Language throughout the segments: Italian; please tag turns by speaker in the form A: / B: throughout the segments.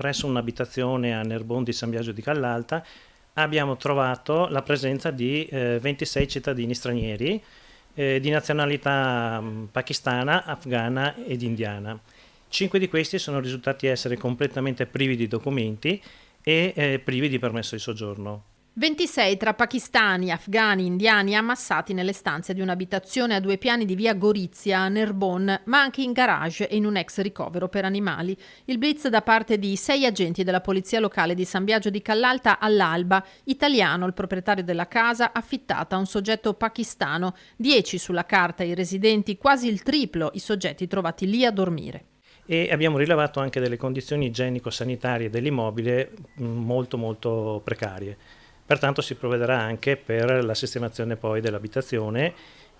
A: presso un'abitazione a Nerbon di San Biagio di Callalta abbiamo trovato la presenza di 26 cittadini stranieri di nazionalità pakistana, afghana ed indiana. 5 di questi sono risultati essere completamente privi di documenti e privi di permesso di soggiorno.
B: 26 tra pakistani, afghani, indiani ammassati nelle stanze di un'abitazione a 2 piani di via Gorizia a Nerbon, ma anche in garage e in un ex ricovero per animali. Il blitz da parte di 6 agenti della polizia locale di San Biagio di Callalta all'alba, italiano il proprietario della casa, affittata a un soggetto pakistano, 10 sulla carta i residenti, quasi il triplo i soggetti trovati lì a dormire.
A: E abbiamo rilevato anche delle condizioni igienico-sanitarie dell'immobile molto precarie. Pertanto si provvederà anche per la sistemazione poi dell'abitazione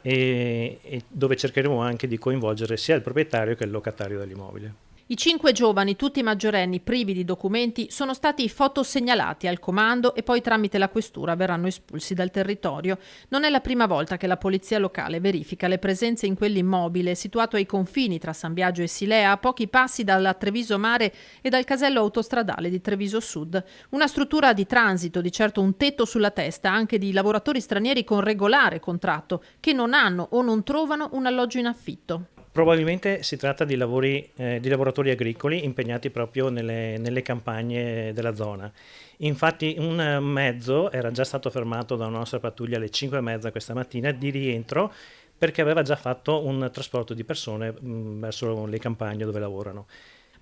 A: e dove cercheremo anche di coinvolgere sia il proprietario che il locatario dell'immobile.
B: I 5 giovani, tutti maggiorenni privi di documenti, sono stati fotosegnalati al comando e poi tramite la questura verranno espulsi dal territorio. Non è la prima volta che la polizia locale verifica le presenze in quell'immobile situato ai confini tra San Biagio e Silea, a pochi passi dalla Treviso Mare e dal casello autostradale di Treviso Sud. Una struttura di transito, di certo un tetto sulla testa anche di lavoratori stranieri con regolare contratto che non hanno o non trovano un alloggio in affitto.
A: Probabilmente si tratta di lavoratori agricoli impegnati proprio nelle campagne della zona. Infatti un mezzo era già stato fermato da una nostra pattuglia alle 5:30 questa mattina di rientro perché aveva già fatto un trasporto di persone verso le campagne dove lavorano.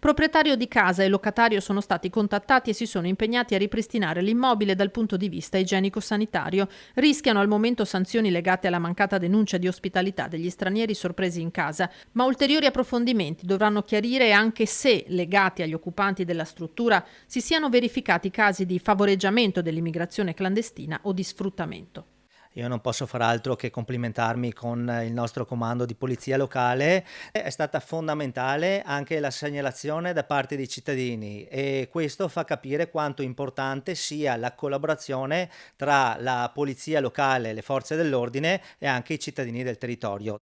B: Proprietario di casa e locatario sono stati contattati e si sono impegnati a ripristinare l'immobile dal punto di vista igienico-sanitario. Rischiano al momento sanzioni legate alla mancata denuncia di ospitalità degli stranieri sorpresi in casa, ma ulteriori approfondimenti dovranno chiarire anche se, legati agli occupanti della struttura, si siano verificati casi di favoreggiamento dell'immigrazione clandestina o di sfruttamento.
C: Io non posso far altro che complimentarmi con il nostro comando di polizia locale. È stata fondamentale anche la segnalazione da parte dei cittadini e questo fa capire quanto importante sia la collaborazione tra la polizia locale, le forze dell'ordine e anche i cittadini del territorio.